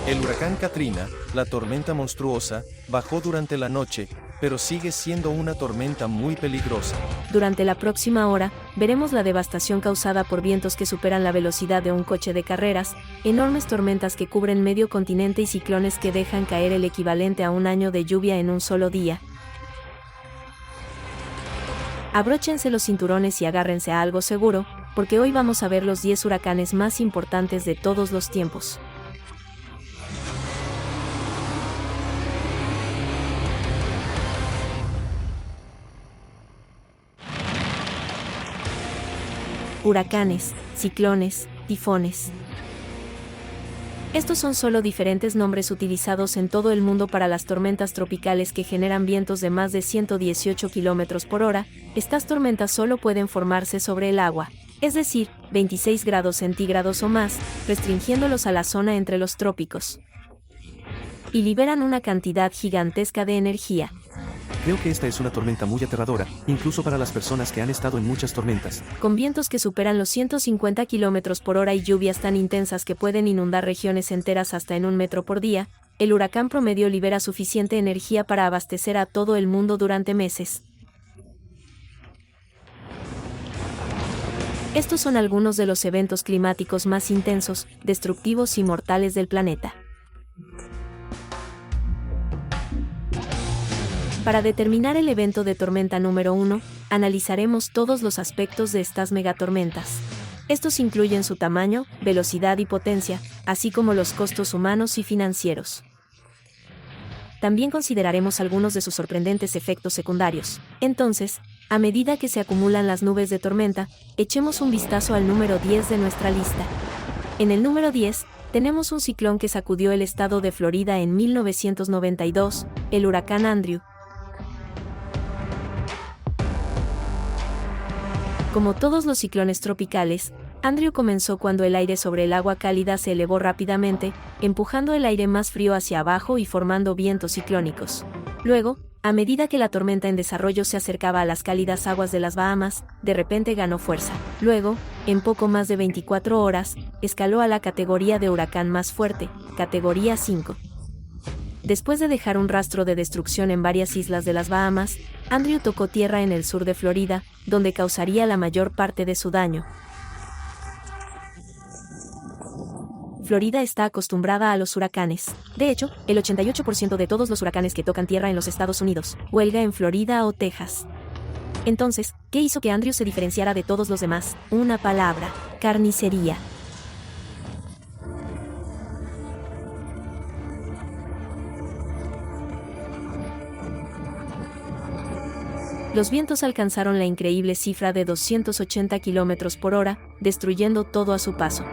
El huracán Katrina, la tormenta monstruosa, bajó durante la noche, pero sigue siendo una tormenta muy peligrosa. Durante la próxima hora, veremos la devastación causada por vientos que superan la velocidad de un coche de carreras, enormes tormentas que cubren medio continente y ciclones que dejan caer el equivalente a un año de lluvia en un solo día. Abróchense los cinturones y agárrense a algo seguro, porque hoy vamos a ver los 10 huracanes más importantes de todos los tiempos. Huracanes, ciclones, tifones. Estos son solo diferentes nombres utilizados en todo el mundo para las tormentas tropicales que generan vientos de más de 118 km por hora. Estas tormentas solo pueden formarse sobre el agua, es decir, 26 grados centígrados o más, restringiéndolos a la zona entre los trópicos. Y liberan una cantidad gigantesca de energía. Creo que esta es una tormenta muy aterradora, incluso para las personas que han estado en muchas tormentas. Con vientos que superan los 150 km por hora y lluvias tan intensas que pueden inundar regiones enteras hasta en 1 metro por día, el huracán promedio libera suficiente energía para abastecer a todo el mundo durante meses. Estos son algunos de los eventos climáticos más intensos, destructivos y mortales del planeta. Para determinar el evento de tormenta número 1, analizaremos todos los aspectos de estas megatormentas. Estos incluyen su tamaño, velocidad y potencia, así como los costos humanos y financieros. También consideraremos algunos de sus sorprendentes efectos secundarios. Entonces, a medida que se acumulan las nubes de tormenta, echemos un vistazo al número 10 de nuestra lista. En el número 10, tenemos un ciclón que sacudió el estado de Florida en 1992, el huracán Andrew. Como todos los ciclones tropicales, Andrew comenzó cuando el aire sobre el agua cálida se elevó rápidamente, empujando el aire más frío hacia abajo y formando vientos ciclónicos. Luego, a medida que la tormenta en desarrollo se acercaba a las cálidas aguas de las Bahamas, de repente ganó fuerza. Luego, en poco más de 24 horas, escaló a la categoría de huracán más fuerte, categoría 5. Después de dejar un rastro de destrucción en varias islas de las Bahamas, Andrew tocó tierra en el sur de Florida, donde causaría la mayor parte de su daño. Florida está acostumbrada a los huracanes. De hecho, el 88% de todos los huracanes que tocan tierra en los Estados Unidos huelga en Florida o Texas. Entonces, ¿qué hizo que Andrew se diferenciara de todos los demás? Una palabra: carnicería. Los vientos alcanzaron la increíble cifra de 280 km por hora, destruyendo todo a su paso.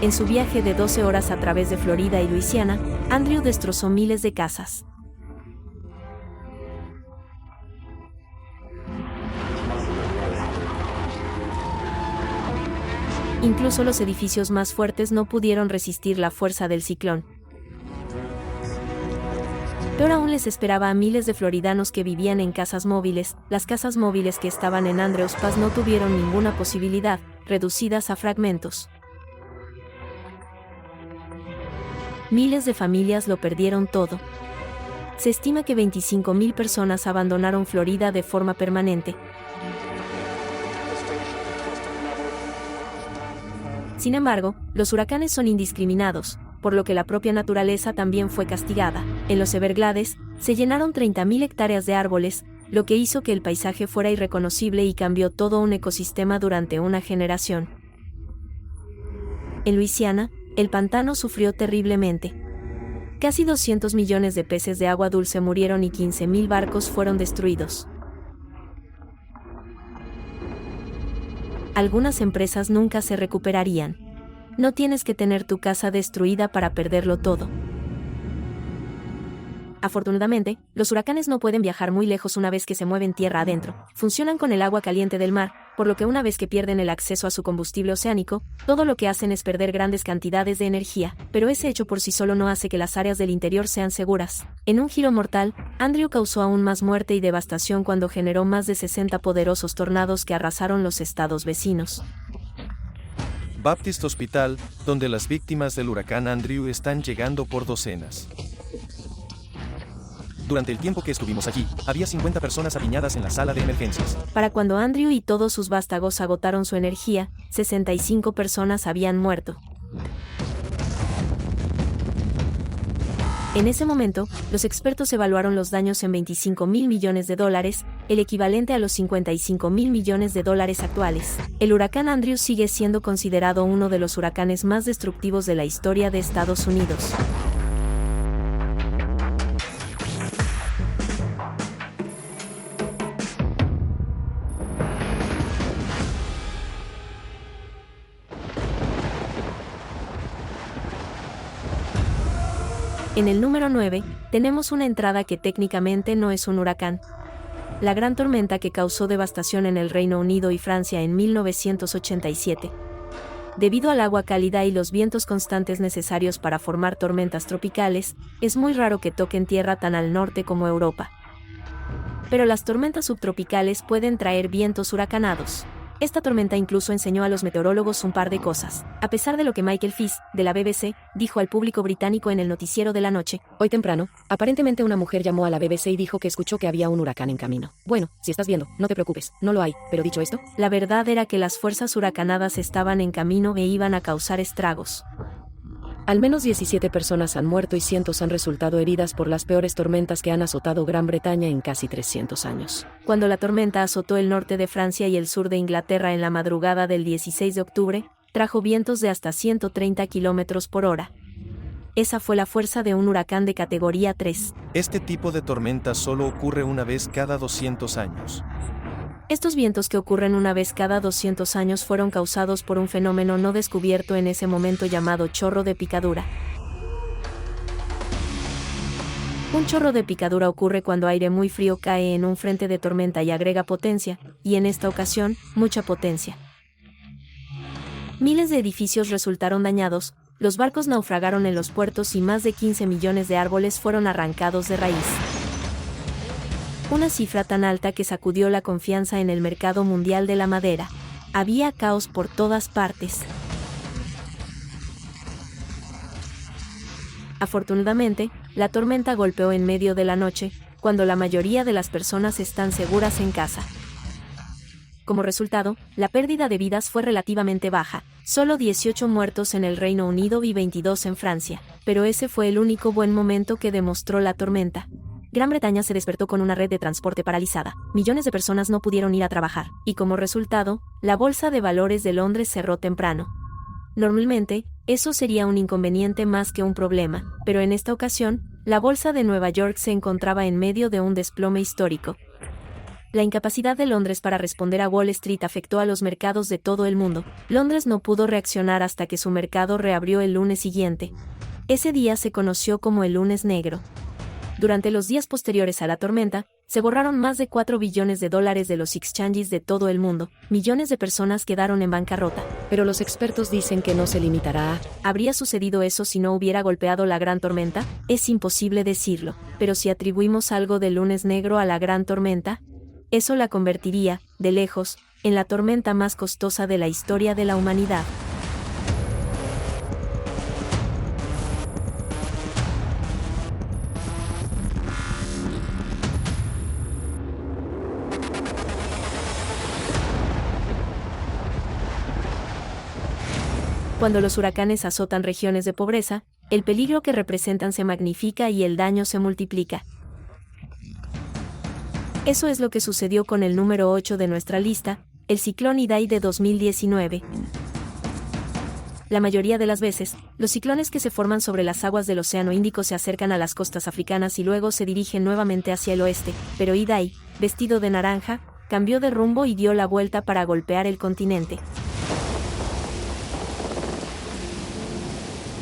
En su viaje de 12 horas a través de Florida y Luisiana, Andrew destrozó miles de casas. Incluso los edificios más fuertes no pudieron resistir la fuerza del ciclón. Peor aún les esperaba a miles de floridanos que vivían en casas móviles. Las casas móviles que estaban en Andrews Pass no tuvieron ninguna posibilidad, reducidas a fragmentos. Miles de familias lo perdieron todo. Se estima que 25,000 personas abandonaron Florida de forma permanente. Sin embargo, los huracanes son indiscriminados, por lo que la propia naturaleza también fue castigada. En los Everglades, se llenaron 30,000 hectáreas de árboles, lo que hizo que el paisaje fuera irreconocible y cambió todo un ecosistema durante una generación. En Luisiana, el pantano sufrió terriblemente. Casi 200 millones de peces de agua dulce murieron y 15,000 barcos fueron destruidos. Algunas empresas nunca se recuperarían. No tienes que tener tu casa destruida para perderlo todo. Afortunadamente, los huracanes no pueden viajar muy lejos una vez que se mueven tierra adentro. Funcionan con el agua caliente del mar, por lo que una vez que pierden el acceso a su combustible oceánico, todo lo que hacen es perder grandes cantidades de energía, pero ese hecho por sí solo no hace que las áreas del interior sean seguras. En un giro mortal, Andrew causó aún más muerte y devastación cuando generó más de 60 poderosos tornados que arrasaron los estados vecinos. Baptist Hospital, donde las víctimas del huracán Andrew están llegando por docenas. Durante el tiempo que estuvimos allí, había 50 personas apiñadas en la sala de emergencias. Para cuando Andrew y todos sus vástagos agotaron su energía, 65 personas habían muerto. En ese momento, los expertos evaluaron los daños en $25.000 millones, el equivalente a los $55.000 millones actuales. El huracán Andrew sigue siendo considerado uno de los huracanes más destructivos de la historia de Estados Unidos. En el número 9, tenemos una entrada que técnicamente no es un huracán. La gran tormenta que causó devastación en el Reino Unido y Francia en 1987. Debido al agua cálida y los vientos constantes necesarios para formar tormentas tropicales, es muy raro que toquen tierra tan al norte como Europa. Pero las tormentas subtropicales pueden traer vientos huracanados. Esta tormenta incluso enseñó a los meteorólogos un par de cosas. A pesar de lo que Michael Fish, de la BBC, dijo al público británico en el noticiero de la noche, hoy temprano, aparentemente una mujer llamó a la BBC y dijo que escuchó que había un huracán en camino. Bueno, si estás viendo, no te preocupes, no lo hay, pero dicho esto, la verdad era que las fuerzas huracanadas estaban en camino e iban a causar estragos. Al menos 17 personas han muerto y cientos han resultado heridas por las peores tormentas que han azotado Gran Bretaña en casi 300 años. Cuando la tormenta azotó el norte de Francia y el sur de Inglaterra en la madrugada del 16 de octubre, trajo vientos de hasta 130 kilómetros por hora. Esa fue la fuerza de un huracán de categoría 3. Este tipo de tormenta solo ocurre una vez cada 200 años. Estos vientos que ocurren una vez cada 200 años fueron causados por un fenómeno no descubierto en ese momento llamado chorro de picadura. Un chorro de picadura ocurre cuando aire muy frío cae en un frente de tormenta y agrega potencia, y en esta ocasión, mucha potencia. Miles de edificios resultaron dañados, los barcos naufragaron en los puertos y más de 15 millones de árboles fueron arrancados de raíz. Una cifra tan alta que sacudió la confianza en el mercado mundial de la madera. Había caos por todas partes. Afortunadamente, la tormenta golpeó en medio de la noche, cuando la mayoría de las personas están seguras en casa. Como resultado, la pérdida de vidas fue relativamente baja, solo 18 muertos en el Reino Unido y 22 en Francia, pero ese fue el único buen momento que demostró la tormenta. Gran Bretaña se despertó con una red de transporte paralizada, millones de personas no pudieron ir a trabajar, y como resultado, la Bolsa de Valores de Londres cerró temprano. Normalmente, eso sería un inconveniente más que un problema, pero en esta ocasión, la Bolsa de Nueva York se encontraba en medio de un desplome histórico. La incapacidad de Londres para responder a Wall Street afectó a los mercados de todo el mundo. Londres no pudo reaccionar hasta que su mercado reabrió el lunes siguiente. Ese día se conoció como el lunes negro. Durante los días posteriores a la tormenta, se borraron más de $4 billones de los exchanges de todo el mundo. Millones de personas quedaron en bancarrota. Pero los expertos dicen que no se limitará a... ¿Habría sucedido eso si no hubiera golpeado la gran tormenta? Es imposible decirlo. Pero si atribuimos algo del lunes negro a la gran tormenta, eso la convertiría, de lejos, en la tormenta más costosa de la historia de la humanidad. Cuando los huracanes azotan regiones de pobreza, el peligro que representan se magnifica y el daño se multiplica. Eso es lo que sucedió con el número 8 de nuestra lista, el ciclón Idai de 2019. La mayoría de las veces, los ciclones que se forman sobre las aguas del Océano Índico se acercan a las costas africanas y luego se dirigen nuevamente hacia el oeste, pero Idai, vestido de naranja, cambió de rumbo y dio la vuelta para golpear el continente.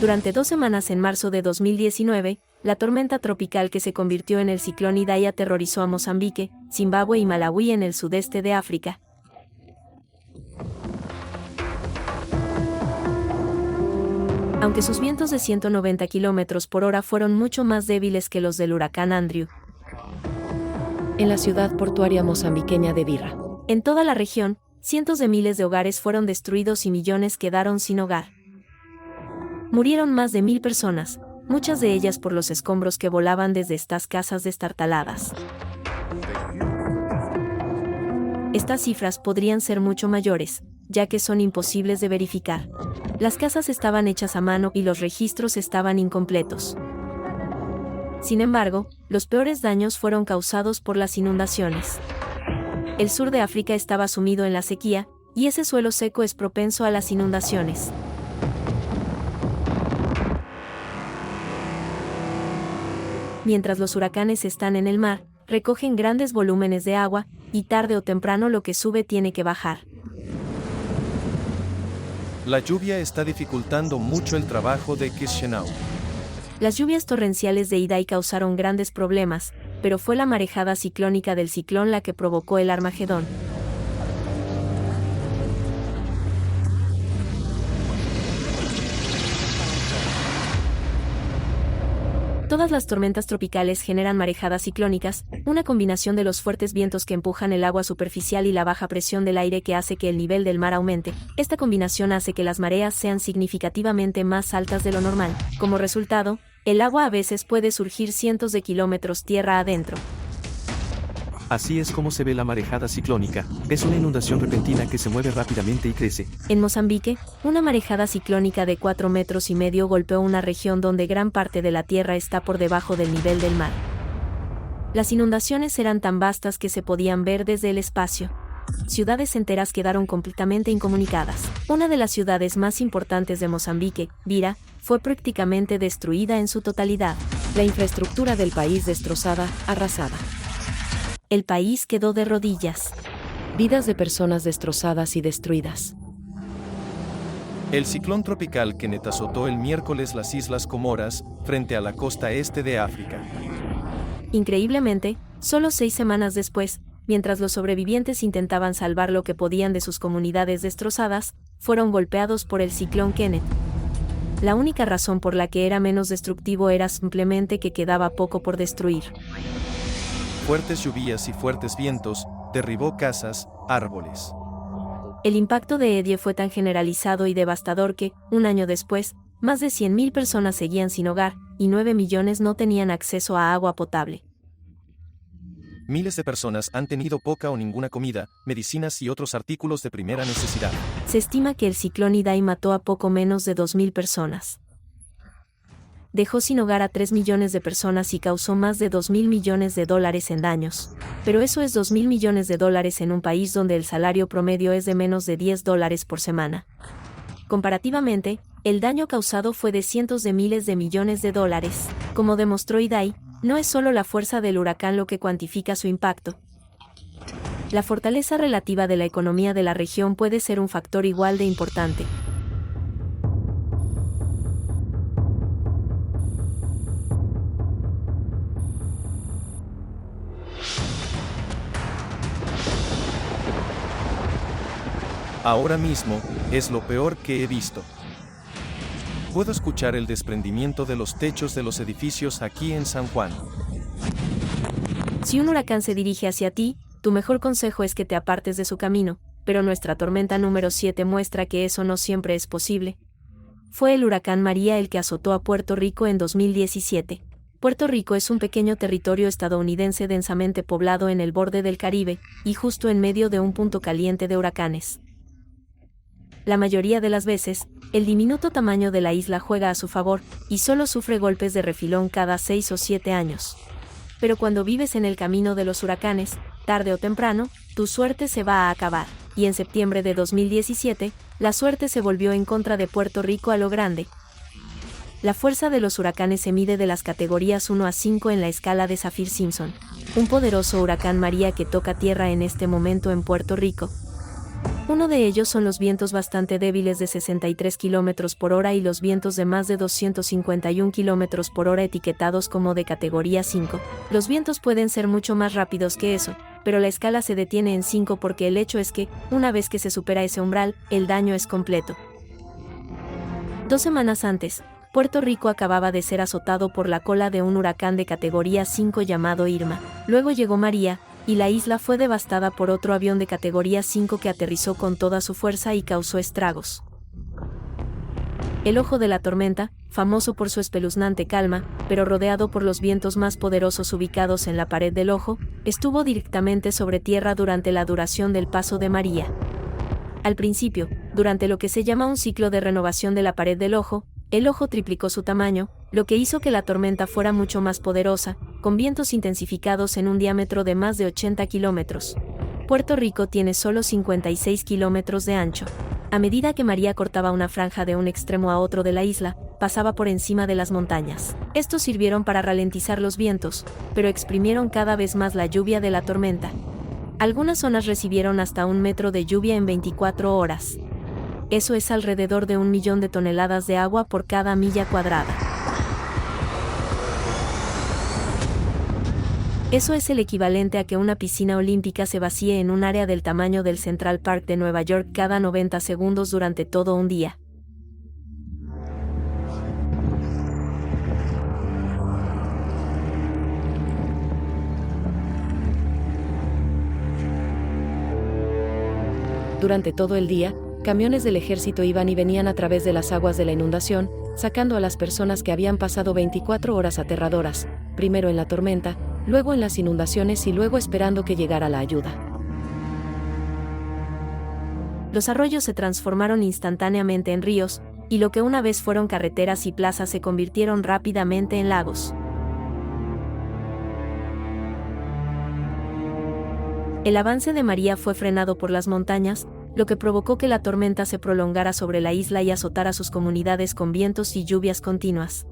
Durante 2 semanas en marzo de 2019, la tormenta tropical que se convirtió en el ciclón Idai aterrorizó a Mozambique, Zimbabue y Malawi en el sudeste de África. Aunque sus vientos de 190 km por hora fueron mucho más débiles que los del huracán Andrew. En la ciudad portuaria mozambiqueña de Beira. En toda la región, cientos de miles de hogares fueron destruidos y millones quedaron sin hogar. Murieron más de 1000 personas, muchas de ellas por los escombros que volaban desde estas casas destartaladas. Estas cifras podrían ser mucho mayores, ya que son imposibles de verificar. Las casas estaban hechas a mano y los registros estaban incompletos. Sin embargo, los peores daños fueron causados por las inundaciones. El sur de África estaba sumido en la sequía, y ese suelo seco es propenso a las inundaciones. Mientras los huracanes están en el mar, recogen grandes volúmenes de agua, y tarde o temprano lo que sube tiene que bajar. La lluvia está dificultando mucho el trabajo de Chisinau. Las lluvias torrenciales de Idai causaron grandes problemas, pero fue la marejada ciclónica del ciclón la que provocó el Armagedón. Todas las tormentas tropicales generan marejadas ciclónicas, una combinación de los fuertes vientos que empujan el agua superficial y la baja presión del aire que hace que el nivel del mar aumente. Esta combinación hace que las mareas sean significativamente más altas de lo normal. Como resultado, el agua a veces puede surgir cientos de kilómetros tierra adentro. Así es como se ve la marejada ciclónica, es una inundación repentina que se mueve rápidamente y crece. En Mozambique, una marejada ciclónica de 4,5 metros golpeó una región donde gran parte de la tierra está por debajo del nivel del mar. Las inundaciones eran tan vastas que se podían ver desde el espacio. Ciudades enteras quedaron completamente incomunicadas. Una de las ciudades más importantes de Mozambique, Beira, fue prácticamente destruida en su totalidad. La infraestructura del país destrozada, arrasada. El país quedó de rodillas. Vidas de personas destrozadas y destruidas. El ciclón tropical Kenneth azotó el miércoles las Islas Comoras, frente a la costa este de África. Increíblemente, solo 6 semanas después, mientras los sobrevivientes intentaban salvar lo que podían de sus comunidades destrozadas, fueron golpeados por el ciclón Kenneth. La única razón por la que era menos destructivo era simplemente que quedaba poco por destruir. Fuertes lluvias y fuertes vientos, derribó casas, árboles. El impacto de Edie fue tan generalizado y devastador que, un año después, más de 100.000 personas seguían sin hogar, y 9 millones no tenían acceso a agua potable. Miles de personas han tenido poca o ninguna comida, medicinas y otros artículos de primera necesidad. Se estima que el ciclón Idai mató a poco menos de 2.000 personas. Dejó sin hogar a 3 millones de personas y causó más de $2.000 millones en daños. Pero eso es $2.000 millones en un país donde el salario promedio es de menos de $10 por semana. Comparativamente, el daño causado fue de cientos de miles de millones de dólares. Como demostró Idai, no es solo la fuerza del huracán lo que cuantifica su impacto. La fortaleza relativa de la economía de la región puede ser un factor igual de importante. Ahora mismo, es lo peor que he visto. Puedo escuchar el desprendimiento de los techos de los edificios aquí en San Juan. Si un huracán se dirige hacia ti, tu mejor consejo es que te apartes de su camino, pero nuestra tormenta número 7 muestra que eso no siempre es posible. Fue el huracán María el que azotó a Puerto Rico en 2017. Puerto Rico es un pequeño territorio estadounidense densamente poblado en el borde del Caribe, y justo en medio de un punto caliente de huracanes. La mayoría de las veces, el diminuto tamaño de la isla juega a su favor, y solo sufre golpes de refilón cada 6 o 7 años. Pero cuando vives en el camino de los huracanes, tarde o temprano, tu suerte se va a acabar. Y en septiembre de 2017, la suerte se volvió en contra de Puerto Rico a lo grande. La fuerza de los huracanes se mide de las categorías 1 a 5 en la escala de Saffir-Simpson. Un poderoso huracán María que toca tierra en este momento en Puerto Rico. Uno de ellos son los vientos bastante débiles de 63 km por hora y los vientos de más de 251 km por hora etiquetados como de categoría 5. Los vientos pueden ser mucho más rápidos que eso, pero la escala se detiene en 5 porque el hecho es que, una vez que se supera ese umbral, el daño es completo. 2 semanas antes, Puerto Rico acababa de ser azotado por la cola de un huracán de categoría 5 llamado Irma. Luego llegó María, y la isla fue devastada por otro avión de categoría 5 que aterrizó con toda su fuerza y causó estragos. El ojo de la tormenta, famoso por su espeluznante calma, pero rodeado por los vientos más poderosos ubicados en la pared del ojo, estuvo directamente sobre tierra durante la duración del paso de María. Al principio, durante lo que se llama un ciclo de renovación de la pared del ojo, el ojo triplicó su tamaño, lo que hizo que la tormenta fuera mucho más poderosa, con vientos intensificados en un diámetro de más de 80 kilómetros. Puerto Rico tiene solo 56 kilómetros de ancho. A medida que María cortaba una franja de un extremo a otro de la isla, pasaba por encima de las montañas. Estos sirvieron para ralentizar los vientos, pero exprimieron cada vez más la lluvia de la tormenta. Algunas zonas recibieron hasta 1 metro de lluvia en 24 horas. Eso es alrededor de 1 millón de toneladas de agua por cada milla cuadrada. Eso es el equivalente a que una piscina olímpica se vacíe en un área del tamaño del Central Park de Nueva York cada 90 segundos durante todo un día. Durante todo el día, camiones del ejército iban y venían a través de las aguas de la inundación, sacando a las personas que habían pasado 24 horas aterradoras, primero en la tormenta, luego en las inundaciones y luego esperando que llegara la ayuda. Los arroyos se transformaron instantáneamente en ríos, y lo que una vez fueron carreteras y plazas se convirtieron rápidamente en lagos. El avance de María fue frenado por las montañas, lo que provocó que la tormenta se prolongara sobre la isla y azotara sus comunidades con vientos y lluvias continuas.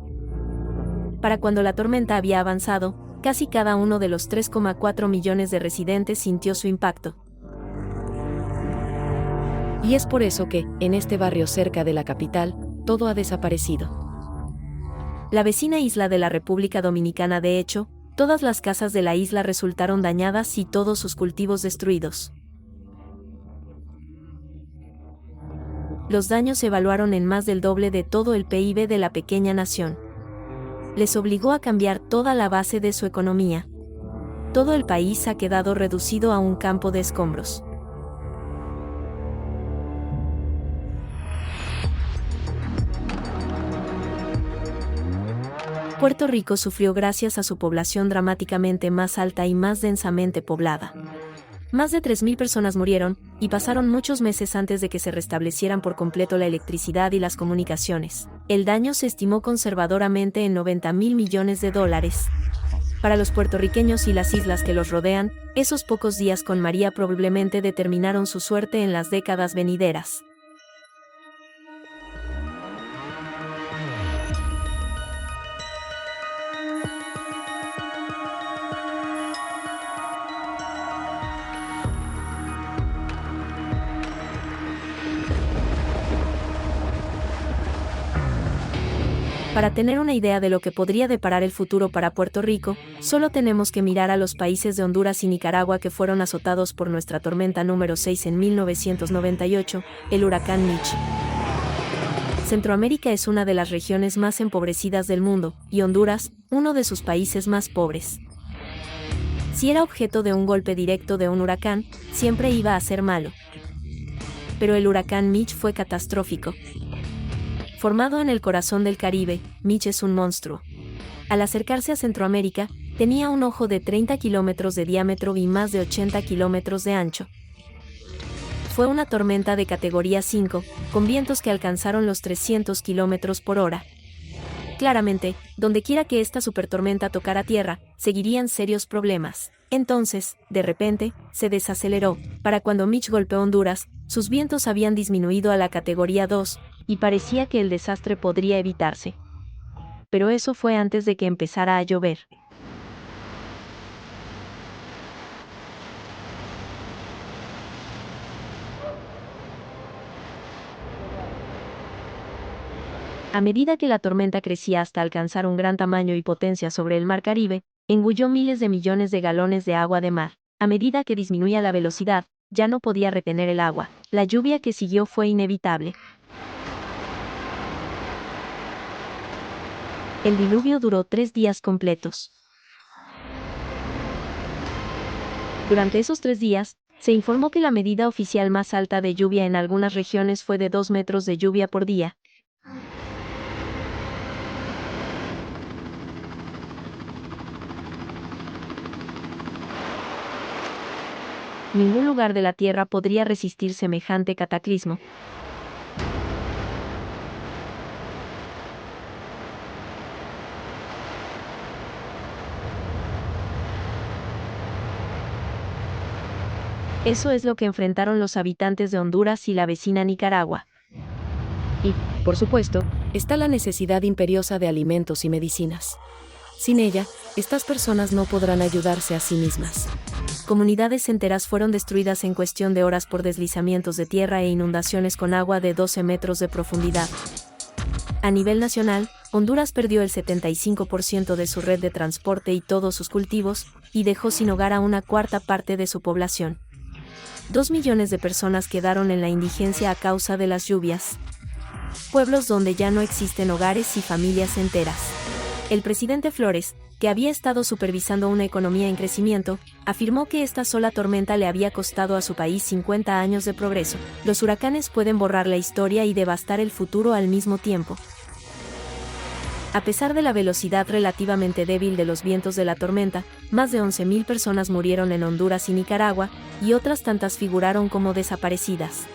Para cuando la tormenta había avanzado, casi cada uno de los 3,4 millones de residentes sintió su impacto. Y es por eso que, en este barrio cerca de la capital, todo ha desaparecido. La vecina isla de la República Dominicana, de hecho, todas las casas de la isla resultaron dañadas y todos sus cultivos destruidos. Los daños se evaluaron en más del doble de todo el PIB de la pequeña nación. Les obligó a cambiar toda la base de su economía. Todo el país ha quedado reducido a un campo de escombros. Puerto Rico sufrió gracias a su población dramáticamente más alta y más densamente poblada. Más de 3.000 personas murieron, y pasaron muchos meses antes de que se restablecieran por completo la electricidad y las comunicaciones. El daño se estimó conservadoramente en $90.000 millones. Para los puertorriqueños y las islas que los rodean, esos pocos días con María probablemente determinaron su suerte en las décadas venideras. Para tener una idea de lo que podría deparar el futuro para Puerto Rico, solo tenemos que mirar a los países de Honduras y Nicaragua que fueron azotados por nuestra tormenta número 6 en 1998, el huracán Mitch. Centroamérica es una de las regiones más empobrecidas del mundo, y Honduras, uno de sus países más pobres. Si era objeto de un golpe directo de un huracán, siempre iba a ser malo. Pero el huracán Mitch fue catastrófico. Formado en el corazón del Caribe, Mitch es un monstruo. Al acercarse a Centroamérica, tenía un ojo de 30 kilómetros de diámetro y más de 80 kilómetros de ancho. Fue una tormenta de categoría 5, con vientos que alcanzaron los 300 kilómetros por hora. Claramente, dondequiera que esta supertormenta tocara tierra, seguirían serios problemas. Entonces, de repente, se desaceleró. Para cuando Mitch golpeó Honduras, sus vientos habían disminuido a la categoría 2, y parecía que el desastre podría evitarse. Pero eso fue antes de que empezara a llover. A medida que la tormenta crecía hasta alcanzar un gran tamaño y potencia sobre el mar Caribe, engulló miles de millones de galones de agua de mar. A medida que disminuía la velocidad, ya no podía retener el agua. La lluvia que siguió fue inevitable. El diluvio duró 3 días completos. Durante esos 3 días, se informó que la medida oficial más alta de lluvia en algunas regiones fue de 2 metros de lluvia por día. Ningún lugar de la Tierra podría resistir semejante cataclismo. Eso es lo que enfrentaron los habitantes de Honduras y la vecina Nicaragua. Y, por supuesto, está la necesidad imperiosa de alimentos y medicinas. Sin ella, estas personas no podrán ayudarse a sí mismas. Comunidades enteras fueron destruidas en cuestión de horas por deslizamientos de tierra e inundaciones con agua de 12 metros de profundidad. A nivel nacional, Honduras perdió el 75% de su red de transporte y todos sus cultivos, y dejó sin hogar a una cuarta parte de su población. 2 millones de personas quedaron en la indigencia a causa de las lluvias. Pueblos donde ya no existen hogares y familias enteras. El presidente Flores, que había estado supervisando una economía en crecimiento, afirmó que esta sola tormenta le había costado a su país 50 años de progreso. Los huracanes pueden borrar la historia y devastar el futuro al mismo tiempo. A pesar de la velocidad relativamente débil de los vientos de la tormenta, más de 11.000 personas murieron en Honduras y Nicaragua, y otras tantas figuraron como desaparecidas.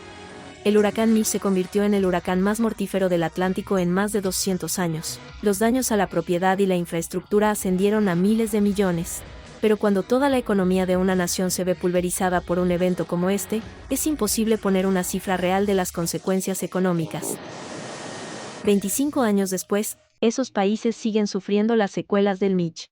El huracán Mitch se convirtió en el huracán más mortífero del Atlántico en más de 200 años. Los daños a la propiedad y la infraestructura ascendieron a miles de millones. Pero cuando toda la economía de una nación se ve pulverizada por un evento como este, es imposible poner una cifra real de las consecuencias económicas. 25 años después, esos países siguen sufriendo las secuelas del Mitch.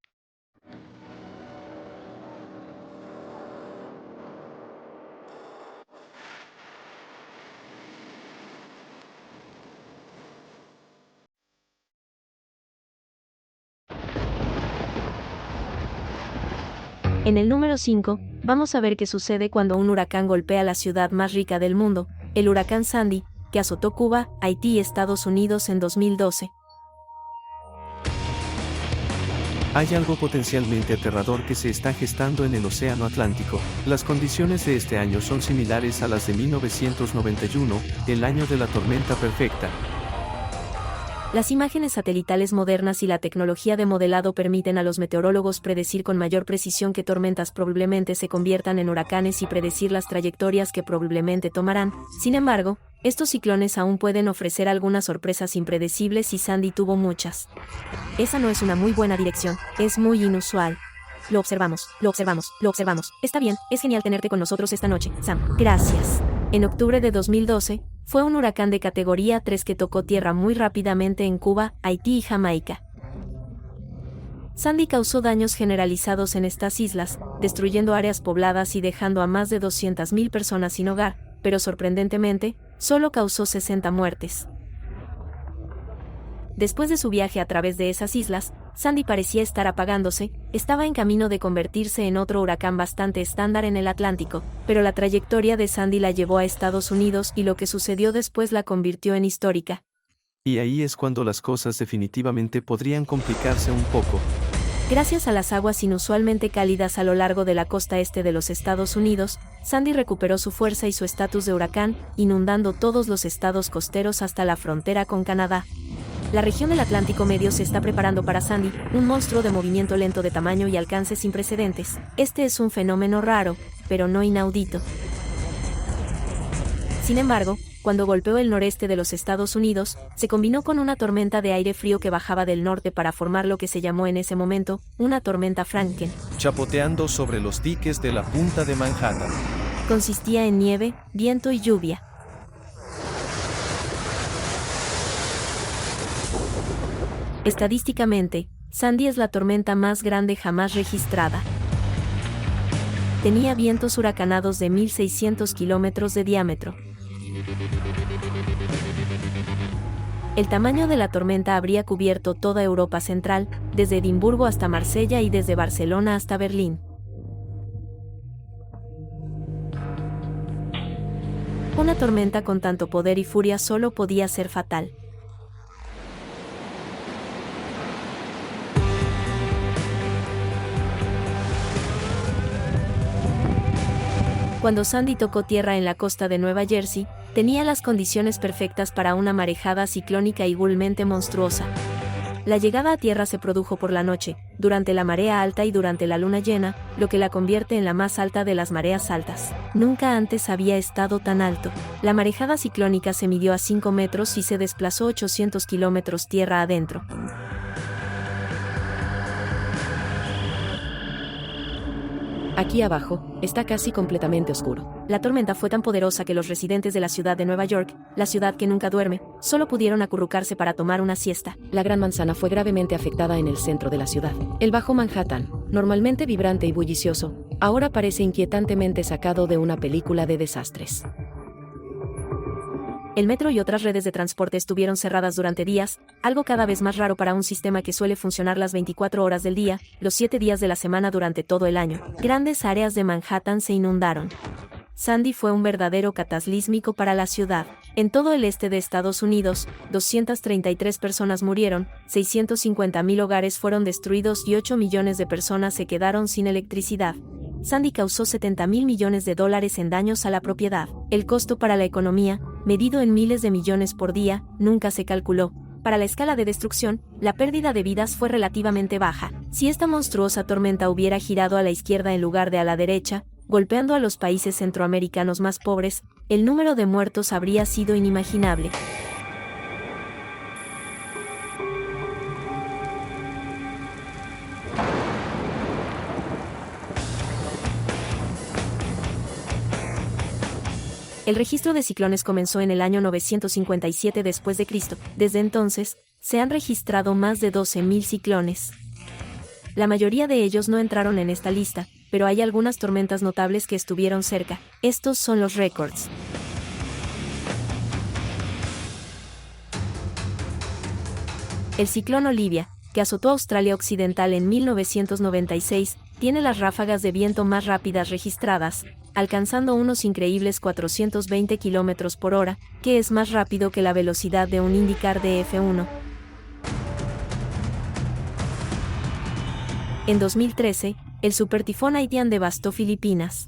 En el número 5, vamos a ver qué sucede cuando un huracán golpea la ciudad más rica del mundo, el huracán Sandy, que azotó Cuba, Haití y Estados Unidos en 2012. Hay algo potencialmente aterrador que se está gestando en el Océano Atlántico. Las condiciones de este año son similares a las de 1991, el año de la tormenta perfecta. Las imágenes satelitales modernas y la tecnología de modelado permiten a los meteorólogos predecir con mayor precisión qué tormentas probablemente se conviertan en huracanes y predecir las trayectorias que probablemente tomarán. Sin embargo, estos ciclones aún pueden ofrecer algunas sorpresas impredecibles y Sandy tuvo muchas. Esa no es una muy buena dirección, es muy inusual. Lo observamos. Está bien, es genial tenerte con nosotros esta noche, Sam. Gracias. En octubre de 2012, fue un huracán de categoría 3 que tocó tierra muy rápidamente en Cuba, Haití y Jamaica. Sandy causó daños generalizados en estas islas, destruyendo áreas pobladas y dejando a más de 200.000 personas sin hogar, pero sorprendentemente, solo causó 60 muertes. Después de su viaje a través de esas islas, Sandy parecía estar apagándose, estaba en camino de convertirse en otro huracán bastante estándar en el Atlántico, pero la trayectoria de Sandy la llevó a Estados Unidos y lo que sucedió después la convirtió en histórica. Y ahí es cuando las cosas definitivamente podrían complicarse un poco. Gracias a las aguas inusualmente cálidas a lo largo de la costa este de los Estados Unidos, Sandy recuperó su fuerza y su estatus de huracán, inundando todos los estados costeros hasta la frontera con Canadá. La región del Atlántico Medio se está preparando para Sandy, un monstruo de movimiento lento de tamaño y alcance sin precedentes. Este es un fenómeno raro, pero no inaudito. Sin embargo, cuando golpeó el noreste de los Estados Unidos, se combinó con una tormenta de aire frío que bajaba del norte para formar lo que se llamó en ese momento, una tormenta Franken. Chapoteando sobre los diques de la punta de Manhattan. Consistía en nieve, viento y lluvia. Estadísticamente, Sandy es la tormenta más grande jamás registrada. Tenía vientos huracanados de 1.600 kilómetros de diámetro. El tamaño de la tormenta habría cubierto toda Europa Central, desde Edimburgo hasta Marsella y desde Barcelona hasta Berlín. Una tormenta con tanto poder y furia solo podía ser fatal. Cuando Sandy tocó tierra en la costa de Nueva Jersey, tenía las condiciones perfectas para una marejada ciclónica igualmente monstruosa. La llegada a tierra se produjo por la noche, durante la marea alta y durante la luna llena, lo que la convierte en la más alta de las mareas altas. Nunca antes había estado tan alto. La marejada ciclónica se midió a 5 metros y se desplazó 800 kilómetros tierra adentro. Aquí abajo, está casi completamente oscuro. La tormenta fue tan poderosa que los residentes de la ciudad de Nueva York, la ciudad que nunca duerme, solo pudieron acurrucarse para tomar una siesta. La Gran Manzana fue gravemente afectada en el centro de la ciudad. El Bajo Manhattan, normalmente vibrante y bullicioso, ahora parece inquietantemente sacado de una película de desastres. El metro y otras redes de transporte estuvieron cerradas durante días, algo cada vez más raro para un sistema que suele funcionar las 24 horas del día, los 7 días de la semana durante todo el año. Grandes áreas de Manhattan se inundaron. Sandy fue un verdadero cataclísmico para la ciudad. En todo el este de Estados Unidos, 233 personas murieron, 650.000 hogares fueron destruidos y 8 millones de personas se quedaron sin electricidad. Sandy causó $70.000 millones en daños a la propiedad. El costo para la economía, medido en miles de millones por día, nunca se calculó. Para la escala de destrucción, la pérdida de vidas fue relativamente baja. Si esta monstruosa tormenta hubiera girado a la izquierda en lugar de a la derecha, golpeando a los países centroamericanos más pobres, el número de muertos habría sido inimaginable. El registro de ciclones comenzó en el año 957 después de Cristo. Desde entonces, se han registrado más de 12.000 ciclones. La mayoría de ellos no entraron en esta lista, pero hay algunas tormentas notables que estuvieron cerca. Estos son los récords. El ciclón Olivia, que azotó Australia Occidental en 1996, tiene las ráfagas de viento más rápidas registradas, alcanzando unos increíbles 420 km por hora, que es más rápido que la velocidad de un IndyCar de F1. En 2013, el supertifón Haiyan devastó Filipinas.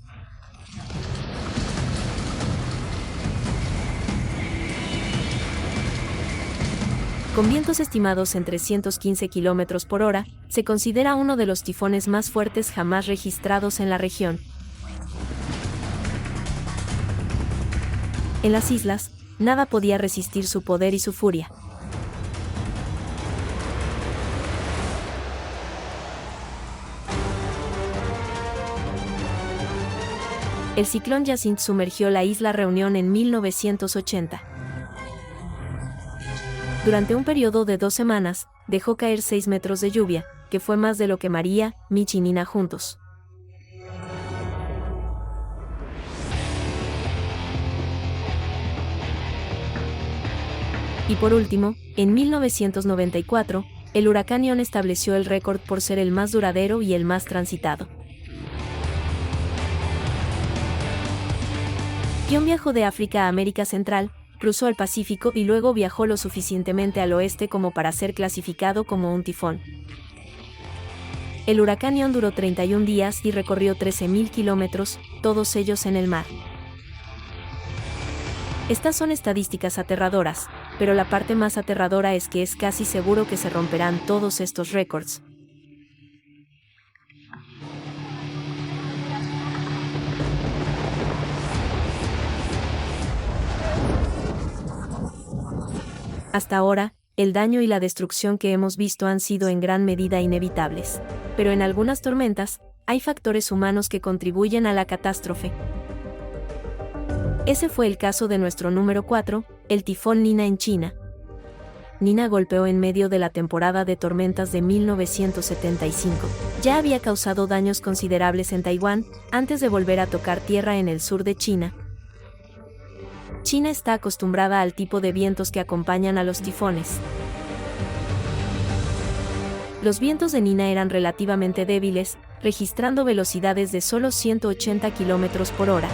Con vientos estimados en 315 km por hora, se considera uno de los tifones más fuertes jamás registrados en la región. En las islas, nada podía resistir su poder y su furia. El ciclón Yacinth sumergió la isla Reunión en 1980. Durante un periodo de 2 semanas, dejó caer 6 metros de lluvia, que fue más de lo que María, Mitch y Nina juntos. Y por último, en 1994, el huracán Ian estableció el récord por ser el más duradero y el más transitado. Ian viajó de África a América Central, cruzó el Pacífico y luego viajó lo suficientemente al oeste como para ser clasificado como un tifón. El huracán Ian duró 31 días y recorrió 13.000 kilómetros, todos ellos en el mar. Estas son estadísticas aterradoras, pero la parte más aterradora es que es casi seguro que se romperán todos estos récords. Hasta ahora, el daño y la destrucción que hemos visto han sido en gran medida inevitables. Pero en algunas tormentas, hay factores humanos que contribuyen a la catástrofe. Ese fue el caso de nuestro número 4, el tifón Nina en China. Nina golpeó en medio de la temporada de tormentas de 1975. Ya había causado daños considerables en Taiwán, antes de volver a tocar tierra en el sur de China. China está acostumbrada al tipo de vientos que acompañan a los tifones. Los vientos de Nina eran relativamente débiles, registrando velocidades de solo 180 km por hora.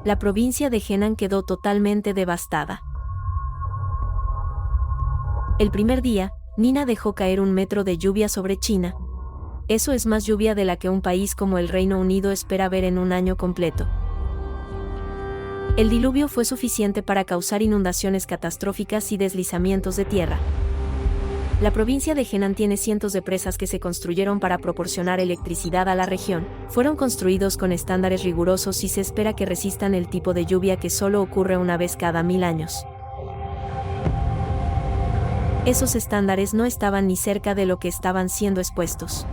La provincia de Henan quedó totalmente devastada. El primer día, Nina dejó caer 1 metro de lluvia sobre China. Eso es más lluvia de la que un país como el Reino Unido espera ver en un año completo. El diluvio fue suficiente para causar inundaciones catastróficas y deslizamientos de tierra. La provincia de Henan tiene cientos de presas que se construyeron para proporcionar electricidad a la región. Fueron construidos con estándares rigurosos y se espera que resistan el tipo de lluvia que solo ocurre una vez cada 1000 años. Esos estándares no estaban ni cerca de lo que estaban siendo expuestos.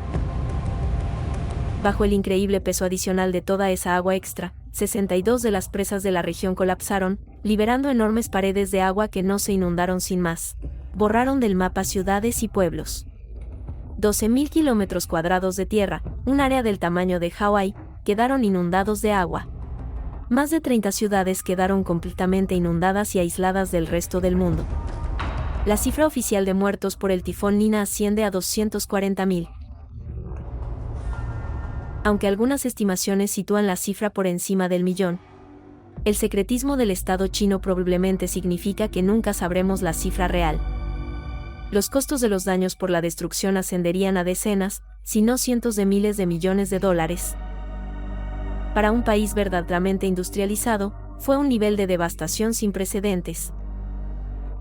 Bajo el increíble peso adicional de toda esa agua extra, 62 de las presas de la región colapsaron, liberando enormes paredes de agua que no se inundaron sin más. Borraron del mapa ciudades y pueblos. 12.000 kilómetros cuadrados de tierra, un área del tamaño de Hawái, quedaron inundados de agua. Más de 30 ciudades quedaron completamente inundadas y aisladas del resto del mundo. La cifra oficial de muertos por el tifón Nina asciende a 240.000. Aunque algunas estimaciones sitúan la cifra por encima del millón, el secretismo del Estado chino probablemente significa que nunca sabremos la cifra real. Los costos de los daños por la destrucción ascenderían a decenas, si no cientos de miles de millones de dólares. Para un país verdaderamente industrializado, fue un nivel de devastación sin precedentes.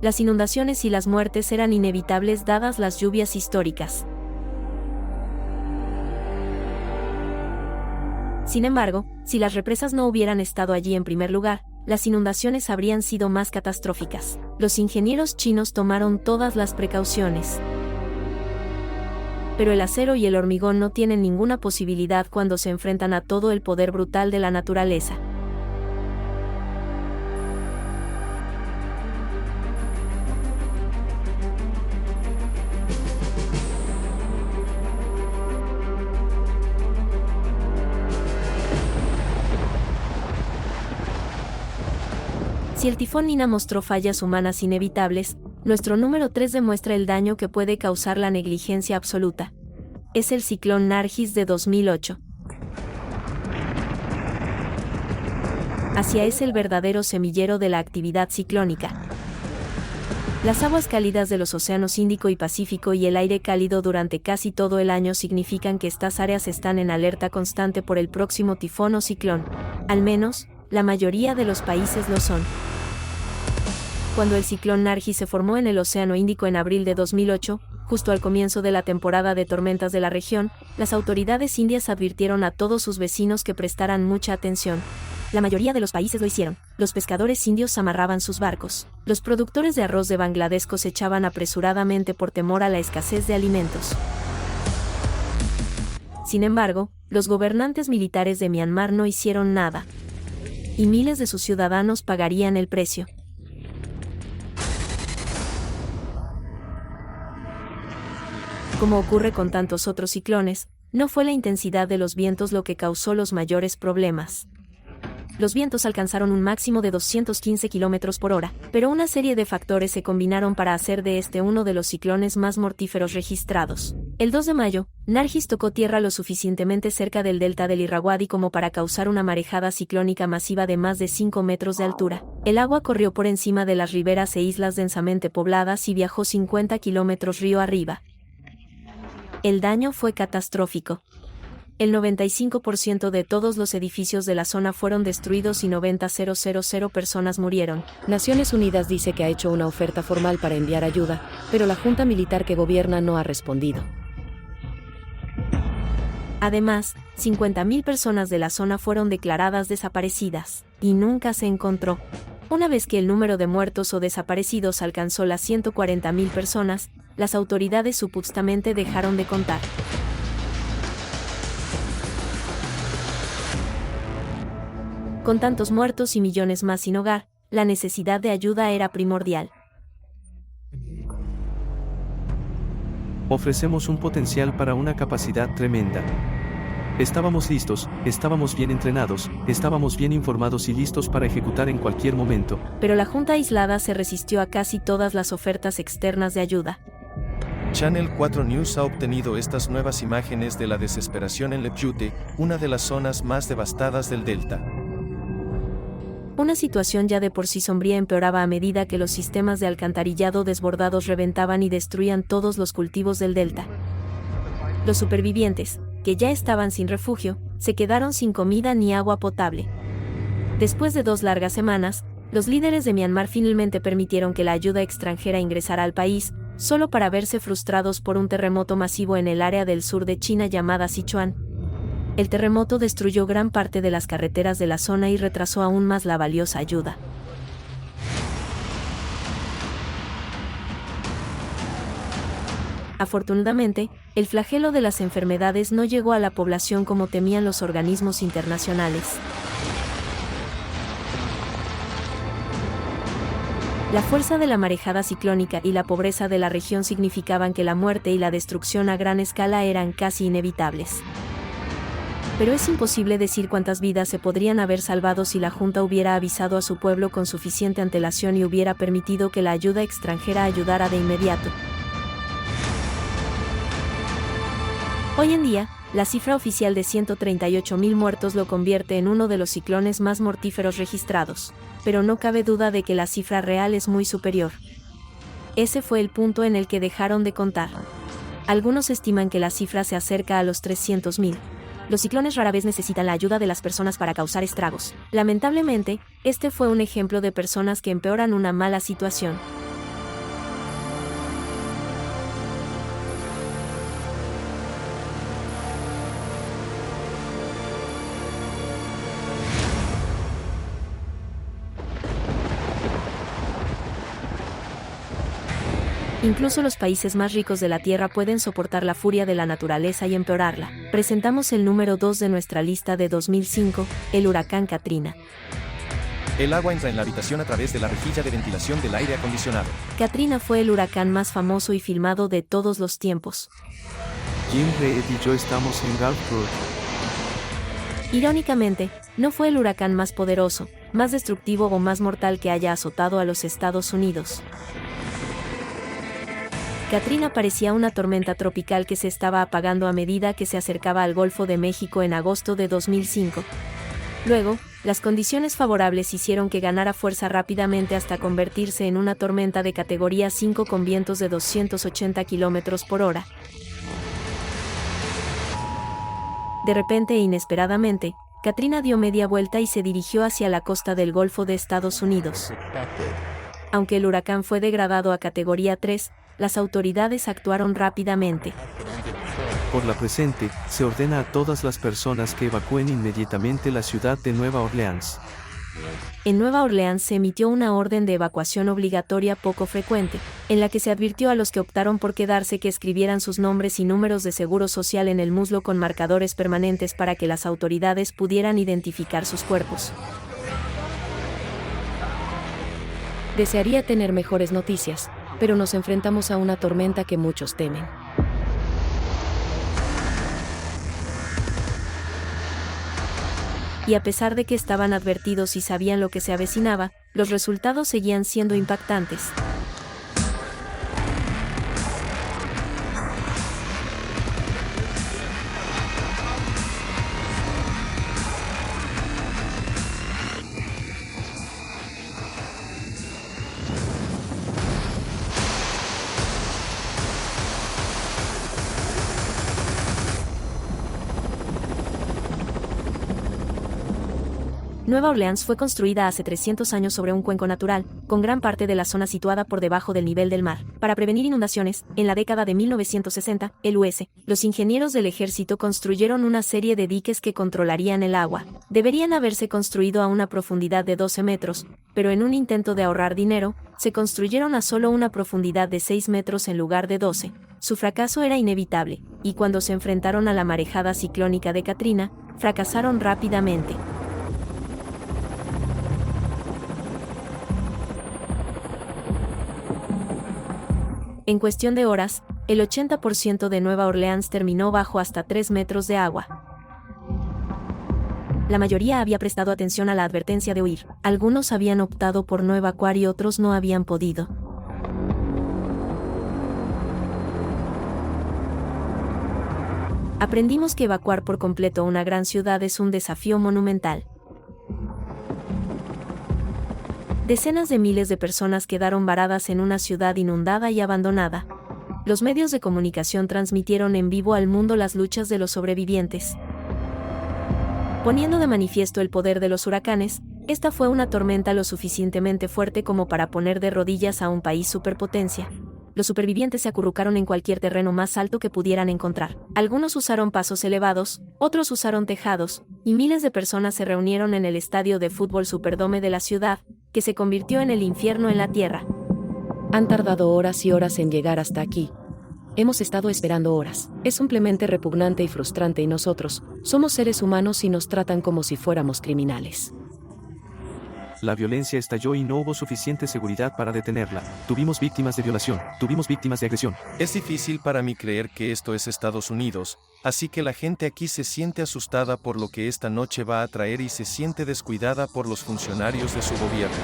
Las inundaciones y las muertes eran inevitables dadas las lluvias históricas. Sin embargo, si las represas no hubieran estado allí en primer lugar, las inundaciones habrían sido más catastróficas. Los ingenieros chinos tomaron todas las precauciones. Pero el acero y el hormigón no tienen ninguna posibilidad cuando se enfrentan a todo el poder brutal de la naturaleza. Si el tifón Nina mostró fallas humanas inevitables, nuestro número 3 demuestra el daño que puede causar la negligencia absoluta. Es el ciclón Nargis de 2008. Asia es el verdadero semillero de la actividad ciclónica. Las aguas cálidas de los océanos Índico y Pacífico y el aire cálido durante casi todo el año significan que estas áreas están en alerta constante por el próximo tifón o ciclón. Al menos, la mayoría de los países lo son. Cuando el ciclón Nargis se formó en el Océano Índico en abril de 2008, justo al comienzo de la temporada de tormentas de la región, las autoridades indias advirtieron a todos sus vecinos que prestaran mucha atención. La mayoría de los países lo hicieron. Los pescadores indios amarraban sus barcos. Los productores de arroz de Bangladesh cosechaban apresuradamente por temor a la escasez de alimentos. Sin embargo, los gobernantes militares de Myanmar no hicieron nada. Y miles de sus ciudadanos pagarían el precio. Como ocurre con tantos otros ciclones, no fue la intensidad de los vientos lo que causó los mayores problemas. Los vientos alcanzaron un máximo de 215 km por hora, pero una serie de factores se combinaron para hacer de este uno de los ciclones más mortíferos registrados. El 2 de mayo, Nargis tocó tierra lo suficientemente cerca del delta del Irrawaddy como para causar una marejada ciclónica masiva de más de 5 metros de altura. El agua corrió por encima de las riberas e islas densamente pobladas y viajó 50 kilómetros río arriba. El daño fue catastrófico. El 95% de todos los edificios de la zona fueron destruidos y 90.000 personas murieron. Naciones Unidas dice que ha hecho una oferta formal para enviar ayuda, pero la junta militar que gobierna no ha respondido. Además, 50.000 personas de la zona fueron declaradas desaparecidas, y nunca se encontró. Una vez que el número de muertos o desaparecidos alcanzó las 140.000 personas, las autoridades supuestamente dejaron de contar. Con tantos muertos y millones más sin hogar, la necesidad de ayuda era primordial. Ofrecemos un potencial para una capacidad tremenda. Estábamos listos, estábamos bien entrenados, estábamos bien informados y listos para ejecutar en cualquier momento. Pero la junta aislada se resistió a casi todas las ofertas externas de ayuda. Channel 4 News ha obtenido estas nuevas imágenes de la desesperación en Lepyute, una de las zonas más devastadas del delta. Una situación ya de por sí sombría empeoraba a medida que los sistemas de alcantarillado desbordados reventaban y destruían todos los cultivos del delta. Los supervivientes, que ya estaban sin refugio, se quedaron sin comida ni agua potable. Después de 2 largas semanas, los líderes de Myanmar finalmente permitieron que la ayuda extranjera ingresara al país, solo para verse frustrados por un terremoto masivo en el área del sur de China llamada Sichuan. El terremoto destruyó gran parte de las carreteras de la zona y retrasó aún más la valiosa ayuda. Afortunadamente, el flagelo de las enfermedades no llegó a la población como temían los organismos internacionales. La fuerza de la marejada ciclónica y la pobreza de la región significaban que la muerte y la destrucción a gran escala eran casi inevitables. Pero es imposible decir cuántas vidas se podrían haber salvado si la Junta hubiera avisado a su pueblo con suficiente antelación y hubiera permitido que la ayuda extranjera ayudara de inmediato. Hoy en día, la cifra oficial de 138.000 muertos lo convierte en uno de los ciclones más mortíferos registrados, pero no cabe duda de que la cifra real es muy superior. Ese fue el punto en el que dejaron de contar. Algunos estiman que la cifra se acerca a los 300.000. Los ciclones rara vez necesitan la ayuda de las personas para causar estragos. Lamentablemente, este fue un ejemplo de personas que empeoran una mala situación. Incluso los países más ricos de la Tierra pueden soportar la furia de la naturaleza y empeorarla. Presentamos el número 2 de nuestra lista de 2005, el huracán Katrina. El agua entra en la habitación a través de la rejilla de ventilación del aire acondicionado. Katrina fue el huracán más famoso y filmado de todos los tiempos. Jim Reed y yo estamos en Gulfport. Irónicamente, no fue el huracán más poderoso, más destructivo o más mortal que haya azotado a los Estados Unidos. Katrina parecía una tormenta tropical que se estaba apagando a medida que se acercaba al Golfo de México en agosto de 2005. Luego, las condiciones favorables hicieron que ganara fuerza rápidamente hasta convertirse en una tormenta de categoría 5 con vientos de 280 km por hora. De repente e inesperadamente, Katrina dio media vuelta y se dirigió hacia la costa del Golfo de Estados Unidos. Aunque el huracán fue degradado a categoría 3, las autoridades actuaron rápidamente. Por la presente, se ordena a todas las personas que evacúen inmediatamente la ciudad de Nueva Orleans. En Nueva Orleans se emitió una orden de evacuación obligatoria poco frecuente, en la que se advirtió a los que optaron por quedarse que escribieran sus nombres y números de seguro social en el muslo con marcadores permanentes para que las autoridades pudieran identificar sus cuerpos. Desearía tener mejores noticias, pero nos enfrentamos a una tormenta que muchos temen. Y a pesar de que estaban advertidos y sabían lo que se avecinaba, los resultados seguían siendo impactantes. Nueva Orleans fue construida hace 300 años sobre un cuenco natural, con gran parte de la zona situada por debajo del nivel del mar. Para prevenir inundaciones, en la década de 1960, los ingenieros del ejército construyeron una serie de diques que controlarían el agua. Deberían haberse construido a una profundidad de 12 metros, pero en un intento de ahorrar dinero, se construyeron a solo una profundidad de 6 metros en lugar de 12. Su fracaso era inevitable, y cuando se enfrentaron a la marejada ciclónica de Katrina, fracasaron rápidamente. En cuestión de horas, el 80% de Nueva Orleans terminó bajo hasta 3 metros de agua. La mayoría había prestado atención a la advertencia de huir. Algunos habían optado por no evacuar y otros no habían podido. Aprendimos que evacuar por completo una gran ciudad es un desafío monumental. Decenas de miles de personas quedaron varadas en una ciudad inundada y abandonada. Los medios de comunicación transmitieron en vivo al mundo las luchas de los sobrevivientes. Poniendo de manifiesto el poder de los huracanes, esta fue una tormenta lo suficientemente fuerte como para poner de rodillas a un país superpotencia. Los supervivientes se acurrucaron en cualquier terreno más alto que pudieran encontrar. Algunos usaron pasos elevados, otros usaron tejados, y miles de personas se reunieron en el estadio de fútbol Superdome de la ciudad, que se convirtió en el infierno en la tierra. Han tardado horas y horas en llegar hasta aquí. Hemos estado esperando horas. Es simplemente repugnante y frustrante y nosotros, somos seres humanos y nos tratan como si fuéramos criminales. La violencia estalló y no hubo suficiente seguridad para detenerla. Tuvimos víctimas de violación, tuvimos víctimas de agresión. Es difícil para mí creer que esto es Estados Unidos, así que la gente aquí se siente asustada por lo que esta noche va a traer y se siente descuidada por los funcionarios de su gobierno.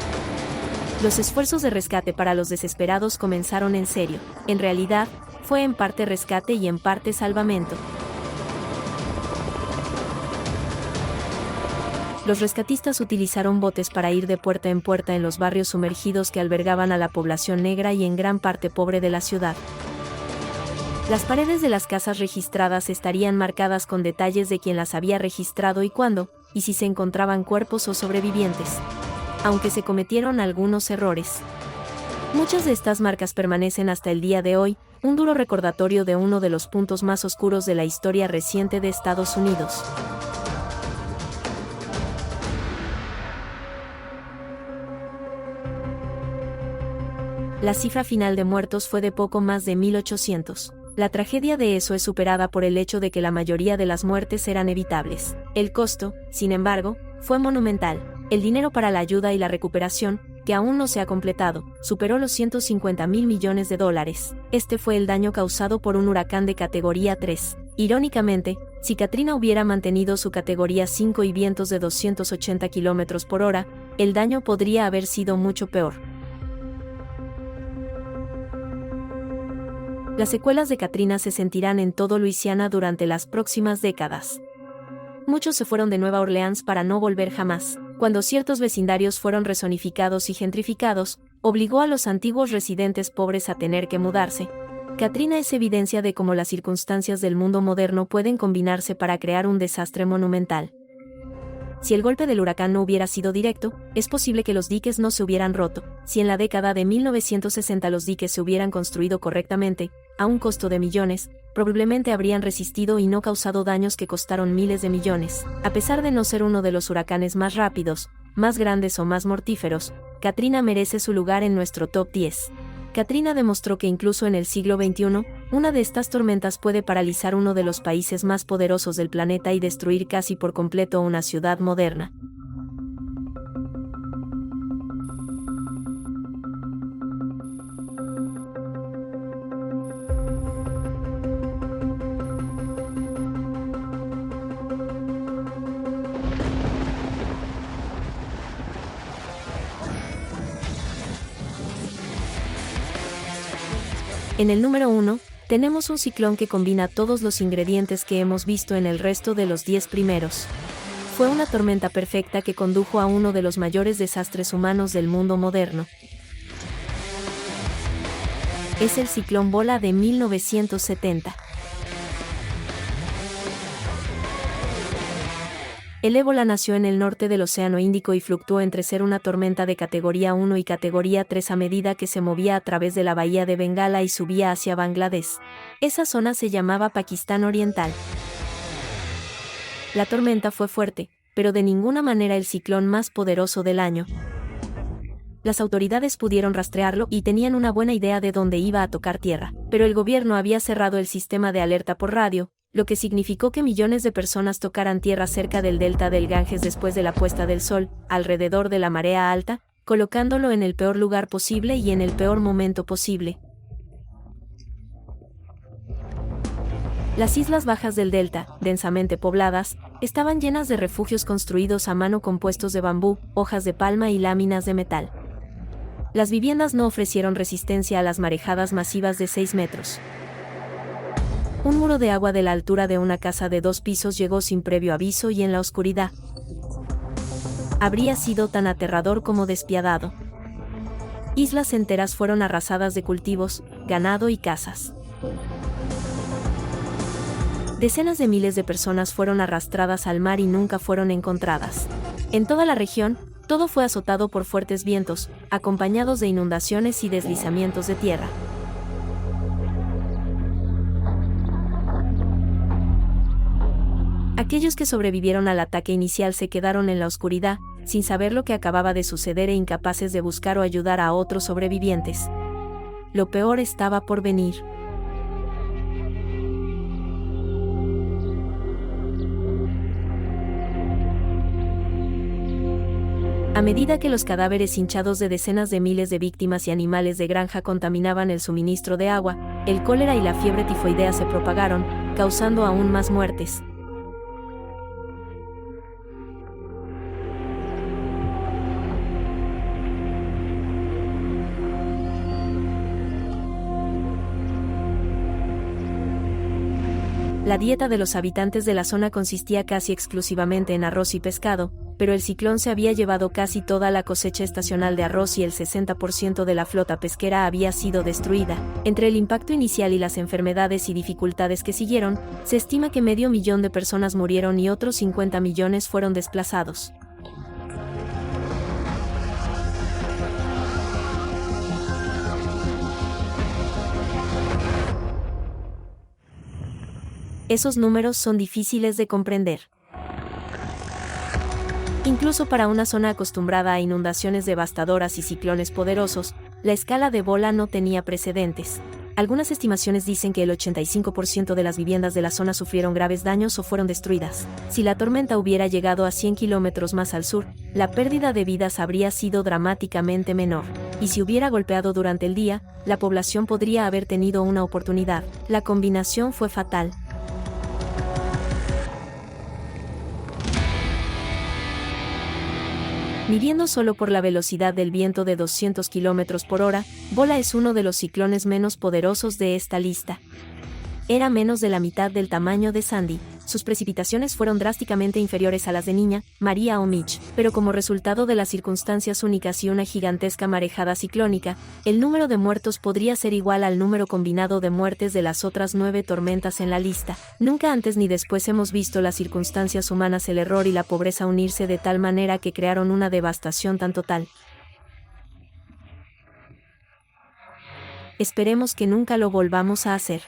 Los esfuerzos de rescate para los desesperados comenzaron en serio. En realidad, fue en parte rescate y en parte salvamento. Los rescatistas utilizaron botes para ir de puerta en puerta en los barrios sumergidos que albergaban a la población negra y en gran parte pobre de la ciudad. Las paredes de las casas registradas estarían marcadas con detalles de quién las había registrado y cuándo, y si se encontraban cuerpos o sobrevivientes. Aunque se cometieron algunos errores. Muchas de estas marcas permanecen hasta el día de hoy, un duro recordatorio de uno de los puntos más oscuros de la historia reciente de Estados Unidos. La cifra final de muertos fue de poco más de 1.800. La tragedia de eso es superada por el hecho de que la mayoría de las muertes eran evitables. El costo, sin embargo, fue monumental. El dinero para la ayuda y la recuperación, que aún no se ha completado, superó los $150.000 millones. Este fue el daño causado por un huracán de categoría 3. Irónicamente, si Katrina hubiera mantenido su categoría 5 y vientos de 280 km por hora, el daño podría haber sido mucho peor. Las secuelas de Katrina se sentirán en todo Luisiana durante las próximas décadas. Muchos se fueron de Nueva Orleans para no volver jamás. Cuando ciertos vecindarios fueron rezonificados y gentrificados, obligó a los antiguos residentes pobres a tener que mudarse. Katrina es evidencia de cómo las circunstancias del mundo moderno pueden combinarse para crear un desastre monumental. Si el golpe del huracán no hubiera sido directo, es posible que los diques no se hubieran roto. Si en la década de 1960 los diques se hubieran construido correctamente, a un costo de millones, probablemente habrían resistido y no causado daños que costaron miles de millones. A pesar de no ser uno de los huracanes más rápidos, más grandes o más mortíferos, Katrina merece su lugar en nuestro top 10. Katrina demostró que incluso en el siglo XXI, una de estas tormentas puede paralizar uno de los países más poderosos del planeta y destruir casi por completo una ciudad moderna. En el número 1, tenemos un ciclón que combina todos los ingredientes que hemos visto en el resto de los 10 primeros. Fue una tormenta perfecta que condujo a uno de los mayores desastres humanos del mundo moderno. Es el ciclón Bola de 1970. El ébola nació en el norte del Océano Índico y fluctuó entre ser una tormenta de categoría 1 y categoría 3 a medida que se movía a través de la bahía de Bengala y subía hacia Bangladesh. Esa zona se llamaba Pakistán Oriental. La tormenta fue fuerte, pero de ninguna manera el ciclón más poderoso del año. Las autoridades pudieron rastrearlo y tenían una buena idea de dónde iba a tocar tierra, pero el gobierno había cerrado el sistema de alerta por radio, lo que significó que millones de personas tocaran tierra cerca del delta del Ganges después de la puesta del sol, alrededor de la marea alta, colocándolo en el peor lugar posible y en el peor momento posible. Las islas bajas del delta, densamente pobladas, estaban llenas de refugios construidos a mano compuestos de bambú, hojas de palma y láminas de metal. Las viviendas no ofrecieron resistencia a las marejadas masivas de 6 metros. Un muro de agua de la altura de una casa de 2 pisos llegó sin previo aviso y en la oscuridad. Habría sido tan aterrador como despiadado. Islas enteras fueron arrasadas de cultivos, ganado y casas. Decenas de miles de personas fueron arrastradas al mar y nunca fueron encontradas. En toda la región, todo fue azotado por fuertes vientos, acompañados de inundaciones y deslizamientos de tierra. Aquellos que sobrevivieron al ataque inicial se quedaron en la oscuridad, sin saber lo que acababa de suceder e incapaces de buscar o ayudar a otros sobrevivientes. Lo peor estaba por venir. A medida que los cadáveres hinchados de decenas de miles de víctimas y animales de granja contaminaban el suministro de agua, el cólera y la fiebre tifoidea se propagaron, causando aún más muertes. La dieta de los habitantes de la zona consistía casi exclusivamente en arroz y pescado, pero el ciclón se había llevado casi toda la cosecha estacional de arroz y el 60% de la flota pesquera había sido destruida. Entre el impacto inicial y las enfermedades y dificultades que siguieron, se estima que 500.000 de personas murieron y otros 50 millones fueron desplazados. Esos números son difíciles de comprender. Incluso para una zona acostumbrada a inundaciones devastadoras y ciclones poderosos, la escala de bola no tenía precedentes. Algunas estimaciones dicen que el 85% de las viviendas de la zona sufrieron graves daños o fueron destruidas. Si la tormenta hubiera llegado a 100 kilómetros más al sur, la pérdida de vidas habría sido dramáticamente menor. Y si hubiera golpeado durante el día, la población podría haber tenido una oportunidad. La combinación fue fatal. Midiendo solo por la velocidad del viento de 200 km por hora, Bola es uno de los ciclones menos poderosos de esta lista. Era menos de la mitad del tamaño de Sandy. Sus precipitaciones fueron drásticamente inferiores a las de Niña, María o Mitch, pero como resultado de las circunstancias únicas y una gigantesca marejada ciclónica, el número de muertos podría ser igual al número combinado de muertes de las otras 9 tormentas en la lista. Nunca antes ni después hemos visto las circunstancias humanas, el error y la pobreza unirse de tal manera que crearon una devastación tan total. Esperemos que nunca lo volvamos a hacer.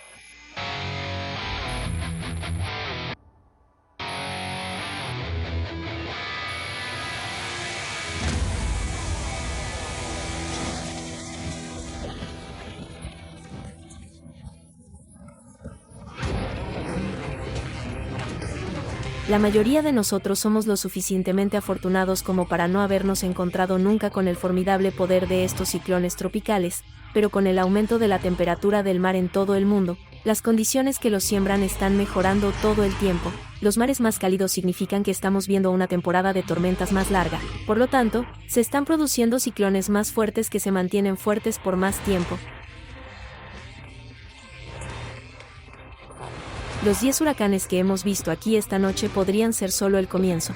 La mayoría de nosotros somos lo suficientemente afortunados como para no habernos encontrado nunca con el formidable poder de estos ciclones tropicales, pero con el aumento de la temperatura del mar en todo el mundo, las condiciones que los siembran están mejorando todo el tiempo. Los mares más cálidos significan que estamos viendo una temporada de tormentas más larga. Por lo tanto, se están produciendo ciclones más fuertes que se mantienen fuertes por más tiempo. Los 10 huracanes que hemos visto aquí esta noche podrían ser solo el comienzo.